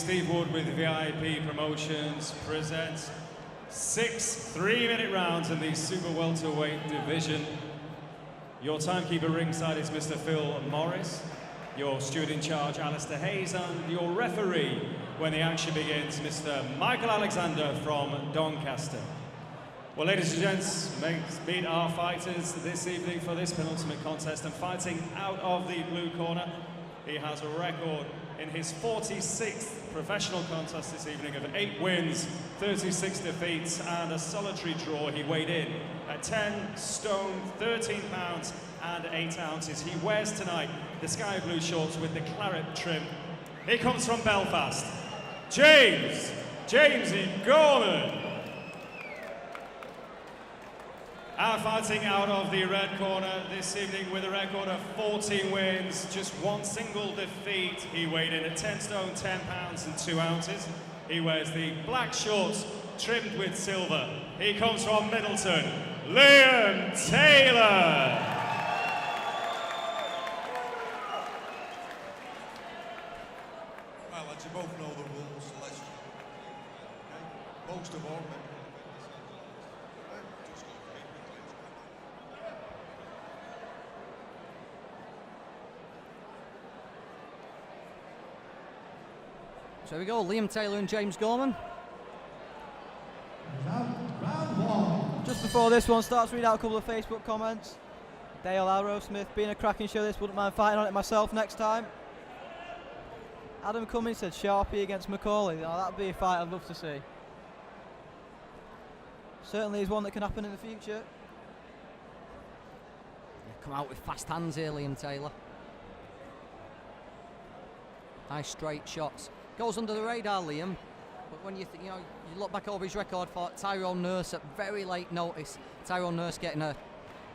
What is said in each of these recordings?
Steve Wood with VIP Promotions presents 6 3-minute rounds in the super welterweight division. Your timekeeper ringside is Mr. Phil Morris. Your steward in charge, Alistair Hayes, and your referee when the action begins, Mr. Michael Alexander from Doncaster. Well, ladies and gents, meet our fighters this evening for this penultimate contest. And fighting out of the blue corner, he has a record in his 46th professional contest this evening of 8 wins, 36 defeats, and a solitary draw. He weighed in at 10 stone, 13 pounds, and 8 ounces. He wears tonight the sky blue shorts with the claret trim. He comes from Belfast, Jamesy Gorman. And fighting out of the red corner this evening with a record of 14 wins, just 1 single defeat. He weighed in at 10 stone, 10 pounds and 2 ounces. He wears the black shorts trimmed with silver. He comes from Middleton, Liam Taylor. Well, as you both know the rules, so let's most of all, So here we go, Liam Taylor and James Gorman. Just before this one starts, read out a couple of Facebook comments. Dale Arrowsmith, being a cracking show, this wouldn't mind fighting on it myself next time. Adam Cummins said Sharpie against Macaulay. Oh, that'd be a fight I'd love to see. Certainly is one that can happen in the future. Yeah, come out with fast hands here, Liam Taylor. Nice straight shots. Goes under the radar, Liam, but when you look back over his record for Tyrone Nurse at very late notice. Tyrone Nurse getting a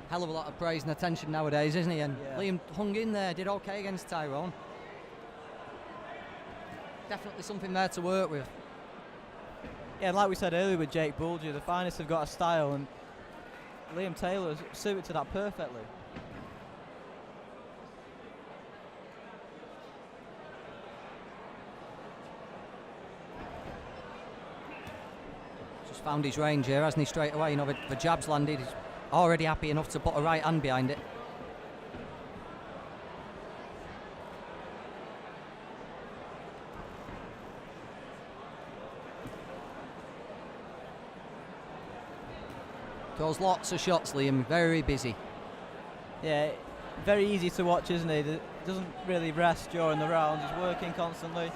hell of a lot of praise and attention nowadays, isn't he? And yeah, Liam hung in there, did okay against Tyrone. Definitely something there to work with. Yeah, like we said earlier with Jake Bulger, the finest have got a style, and Liam Taylor's suited to that perfectly. Found his range here, hasn't he, straight away? You know, the jab's landed. He's already happy enough to put a right hand behind it. Throws lots of shots, Liam. Very busy. Yeah, very easy to watch, isn't he? Doesn't really rest during the rounds. He's working constantly.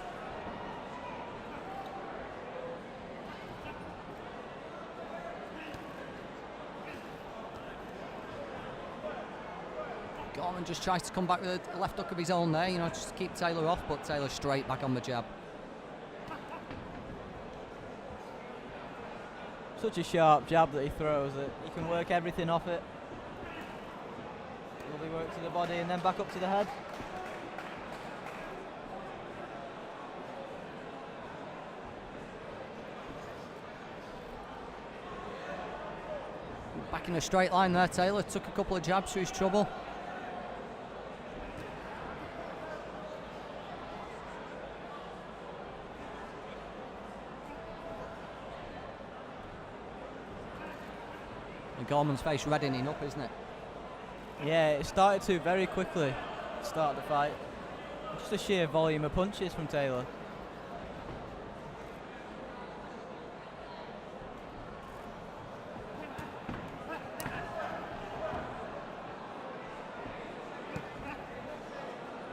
Gorman just tries to come back with a left hook of his own there, you know, just to keep Taylor off, but Taylor straight back on the jab. Such a sharp jab that he throws that he can work everything off it. Lovely work to the body and then back up to the head. Back in a straight line there, Taylor took a couple of jabs to his trouble. Gorman's face reddening up, isn't it? Yeah, it started to very quickly start the fight. Just a sheer volume of punches from Taylor.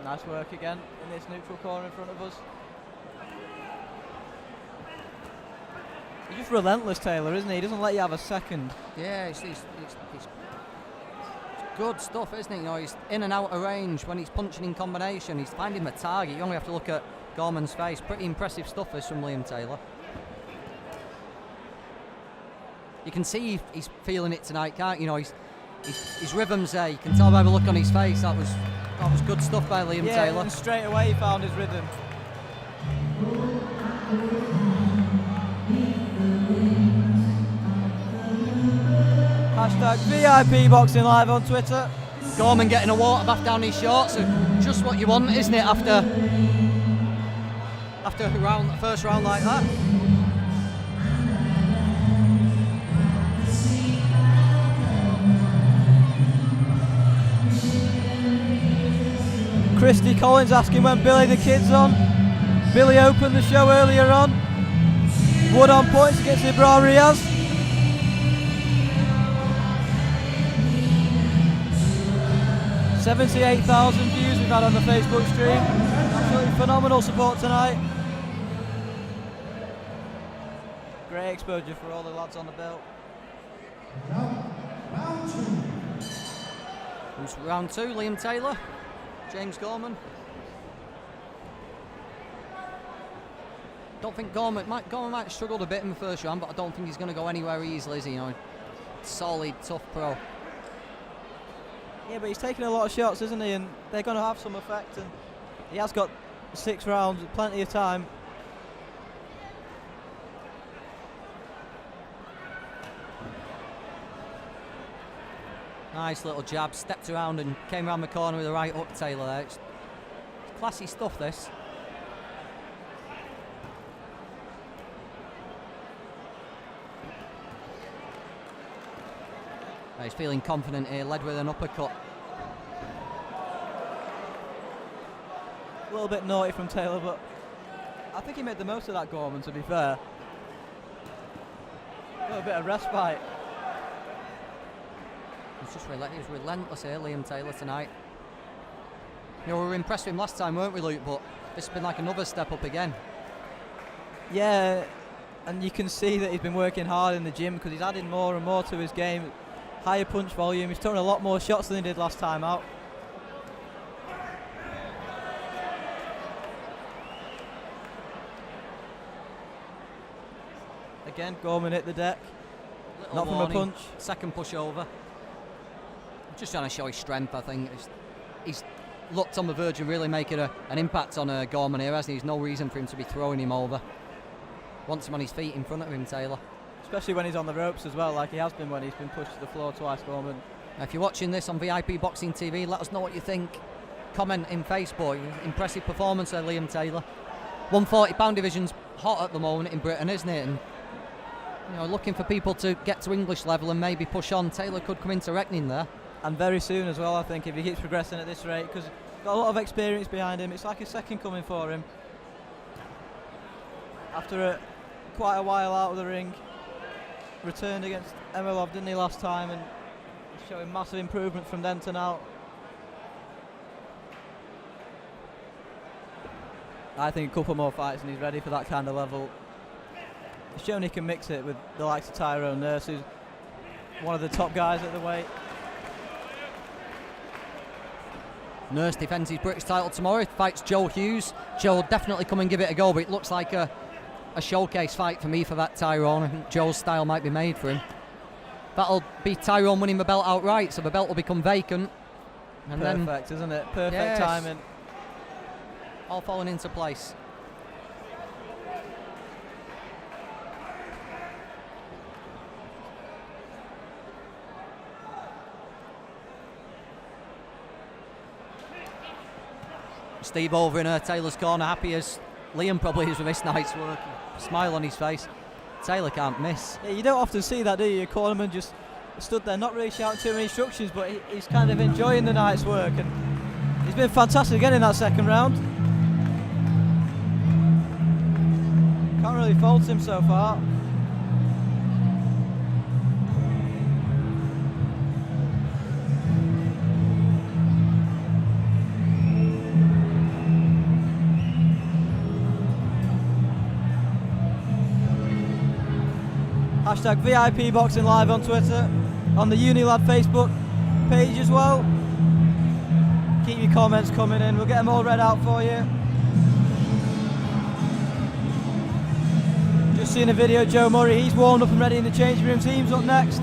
Nice work again in this neutral corner in front of us. He's just relentless, Taylor, isn't he? He doesn't let you have a second. Yeah, it's good stuff, isn't it? You know, he's in and out of range when he's punching in combination. He's finding the target. You only have to look at Gorman's face. Pretty impressive stuff this from Liam Taylor. You can see he's feeling it tonight, can't you? You know, his rhythm's there. You can tell by the look on his face. That was good stuff by Liam Taylor. And straight away he found his rhythm. Hashtag VIP Boxing Live on Twitter. Gorman getting a water bath down his shorts. Just what you want, isn't it, after after a first round like that. Christy Collins asking when Billy the Kid's on. Billy opened the show earlier on. Wood on points against Ibrahim Riaz. $78,000 views we've had on the Facebook stream. Absolutely phenomenal support tonight. Great exposure for all the lads on the belt. Who's round 2? Liam Taylor, James Gorman. Don't think Gorman might have struggled a bit in the first round, but I don't think he's going to go anywhere easily, is he? You know, solid, tough pro. Yeah, but he's taking a lot of shots, isn't he? And they're going to have some effect. And he has got 6 rounds, plenty of time. Nice little jab, stepped around and came around the corner with a right hook, Taylor there. It's classy stuff, this. He's feeling confident here, led with an uppercut. A little bit naughty from Taylor, but I think he made the most of that, Gorman, to be fair. A little bit of respite. He was relentless here, Liam Taylor, tonight. You know, we were impressed with him last time, weren't we, Luke? But this has been like another step up again. Yeah, and you can see that he's been working hard in the gym because he's adding more and more to his game. Higher punch volume, he's throwing a lot more shots than he did last time out. Again, Gorman hit the deck. Not from a punch. Second push over. Just trying to show his strength, I think. He's looked on the verge of really making an impact on Gorman here, hasn't he? There's no reason for him to be throwing him over. Wants him on his feet in front of him, Taylor. Especially when he's on the ropes as well, like he has been when he's been pushed to the floor twice, Gorman. Now, if you're watching this on VIP Boxing TV, let us know what you think. Comment in Facebook. Impressive performance there, Liam Taylor. 140-pound division's hot at the moment in Britain, isn't it? And you know, looking for people to get to English level and maybe push on. Taylor could come into reckoning there. And very soon as well, I think, if he keeps progressing at this rate, because he's got a lot of experience behind him. It's like a second coming for him. After quite a while out of the ring, returned against Emelov, didn't he, last time, and he's showing massive improvement from then to now. I think a couple more fights and he's ready for that kind of level. He's shown he can mix it with the likes of Tyrone Nurse, who's one of the top guys at the weight. Nurse defends his British title tomorrow. He fights Joe Hughes. Joe will definitely come and give it a go, but it looks like a showcase fight for me for that Tyrone. I think Joe's style might be made for him. That'll be Tyrone winning the belt outright, so the belt will become vacant. And perfect, isn't it? Perfect yes, timing. All falling into place. Steve over in Taylor's corner, happy as Liam probably is with this night's work. Smile on his face. Taylor can't miss. Yeah, you don't often see that, do you? Your cornerman just stood there, not really shouting too many instructions, but he's kind of enjoying the night's work, and he's been fantastic again in that second round. Can't really fault him so far. Hashtag VIP Boxing Live on Twitter, on the Unilad Facebook page as well. Keep your comments coming in, we'll get them all read out for you. Just seen a video of Joe Murray, he's warmed up and ready in the changing room. Team's up next.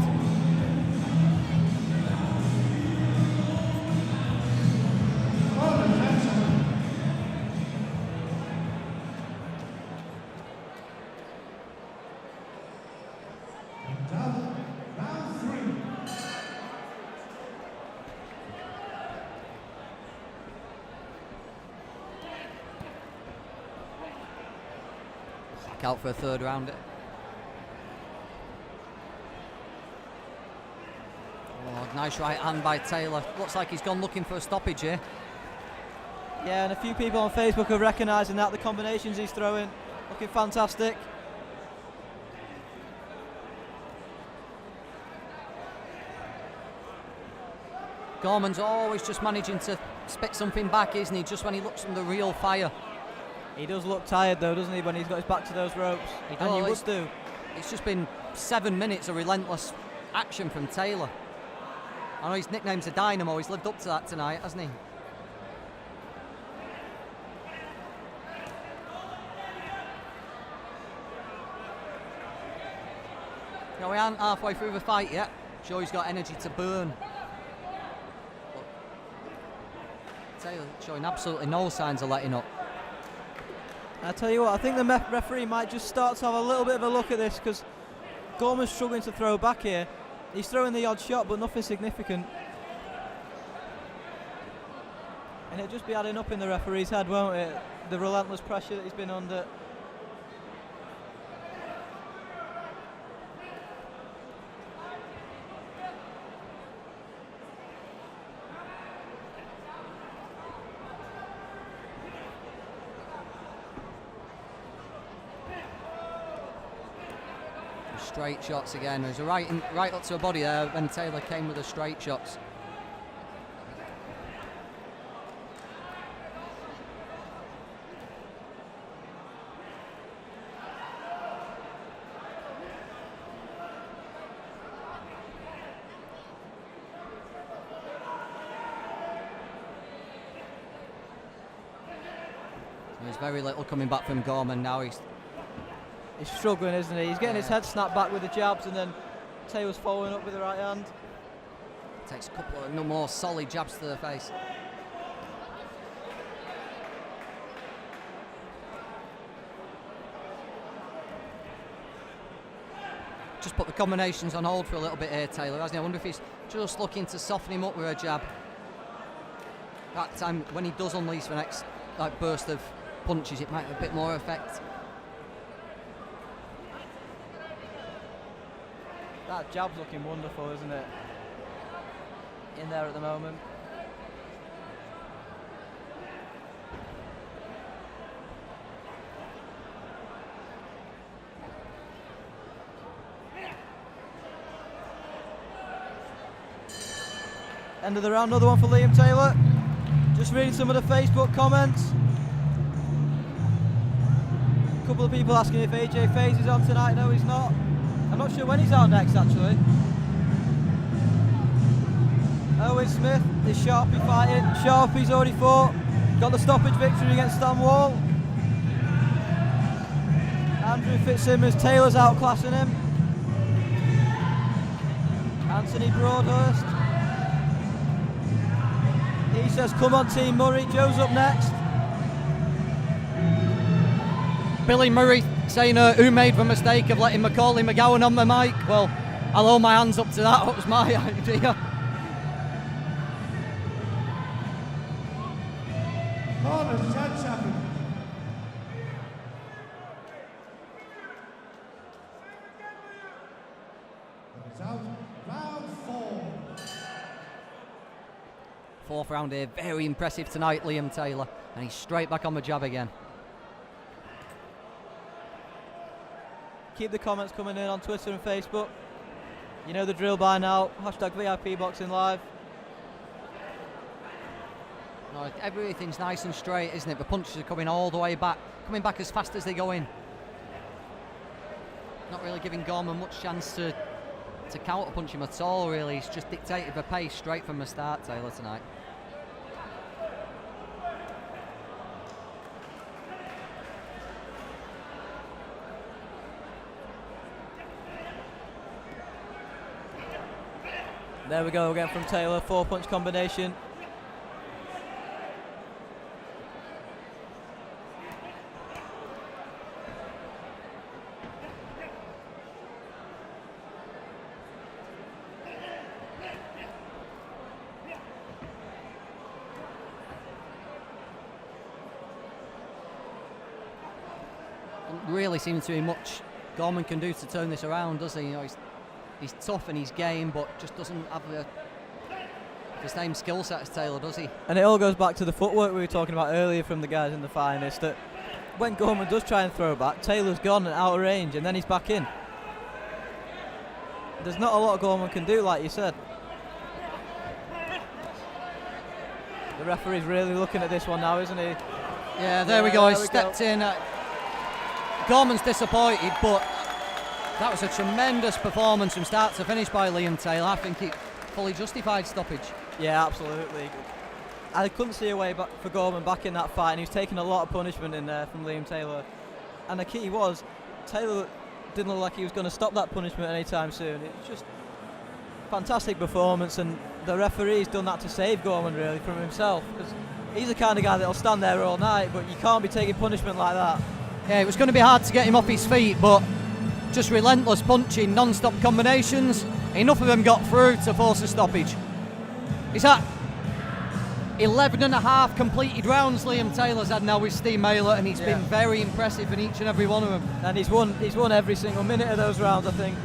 back out for a third rounder. Oh, nice right hand by Taylor. Looks like he's gone looking for a stoppage here. Yeah, and a few people on Facebook are recognising that, the combinations he's throwing, looking fantastic. Gorman's always just managing to spit something back, isn't he? Just when he looks under real fire. He does look tired though, doesn't he, when he's got his back to those ropes? He And you does. would do. It's just been 7 minutes of relentless action from Taylor. I know his nickname's a Dynamo. He's lived up to that tonight, hasn't he? No, we aren't halfway through the fight yet. Sure, he's got energy to burn. But Taylor showing absolutely no signs of letting up. I tell you what, I think the referee might just start to have a little bit of a look at this, because Gorman's struggling to throw back here. He's throwing the odd shot, but nothing significant. And it'll just be adding up in the referee's head, won't it? The relentless pressure that he's been under. Straight shots again. There's a right up to her body there, and Taylor came with the straight shots. There's very little coming back from Gorman now. He's struggling, isn't he? He's getting his head snapped back with the jabs, and then Taylor's following up with the right hand. Takes a couple of no more solid jabs to the face. Just put the combinations on hold for a little bit here, Taylor, hasn't he? I wonder if he's just looking to soften him up with a jab. That time, when he does unleash the next burst of punches, it might have a bit more effect. That jab's looking wonderful, isn't it? In there at the moment. End of the round, another one for Liam Taylor. Just reading some of the Facebook comments. A couple of people asking if AJ FaZe is on tonight. No, he's not. I'm not sure when he's out next, actually. Owen Smith is Sharpie fighting. Sharpie's already fought. Got the stoppage victory against Stan Wall. Andrew Fitzsimmons, Taylor's outclassing him. Anthony Broadhurst. He says, come on Team Murray. Joe's up next. Billy Murray saying who made the mistake of letting Macaulay McGowan on the mic. Well, I'll hold my hands up to that. That was my idea. Oh, there's 10 seconds. It's out. Round 4. Fourth round here, very impressive tonight, Liam Taylor. And he's straight back on the jab again. Keep the comments coming in on Twitter and Facebook. You know the drill by now. Hashtag VIP Boxing Live. No, everything's nice and straight, isn't it? The punches are coming all the way back, coming back as fast as they go in. Not really giving Gorman much chance to counter punch him at all, really. He's just dictated the pace straight from the start, Taylor, tonight. There we go again from Taylor, 4-punch combination. really seem to be much Gorman can do to turn this around, does he? You know, he's tough in his game, but just doesn't have the same skill set as Taylor, does he? And it all goes back to the footwork we were talking about earlier from the guys in the finest, that when Gorman does try and throw back, Taylor's gone and out of range, and then he's back in. There's not a lot Gorman can do, like you said. The referee's really looking at this one now, isn't he? Yeah, there we go. He stepped in. Gorman's disappointed, but that was a tremendous performance from start to finish by Liam Taylor. I think it fully justified stoppage. Yeah, absolutely. I couldn't see a way back for Gorman back in that fight, and he was taking a lot of punishment in there from Liam Taylor. And the key was, Taylor didn't look like he was going to stop that punishment anytime soon. It's just fantastic performance, and the referee's done that to save Gorman really from himself, because he's the kind of guy that'll stand there all night, but you can't be taking punishment like that. Yeah, it was going to be hard to get him off his feet, but just relentless punching, non-stop combinations. Enough of them got through to force a stoppage. He's at 11 and a half completed rounds Liam Taylor's had now with Steve Mailer, and he's been very impressive in each and every one of them. And he's won every single minute of those rounds, I think.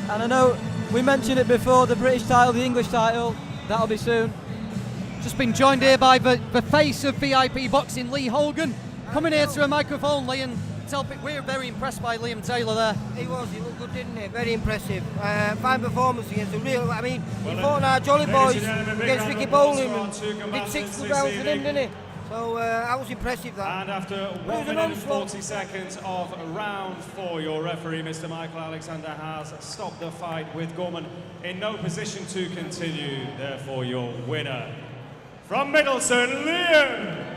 And I know we mentioned it before, the British title, the English title, that'll be soon. Just been joined here by the face of VIP boxing, Lee Hogan, coming here to a microphone, Lee, and tell people we're very impressed by Liam Taylor there. He looked good, didn't he? Very impressive. Fine performance against the real, I mean, he fought our Jolly Boys against Ricky Bowling and did 6 good rounds with him, didn't he? So that was impressive, that. And after 1 minute and 40 seconds of round 4, your referee, Mr. Michael Alexander, has stopped the fight with Gorman in no position to continue. Therefore, your winner from Middleton, Liam Taylor.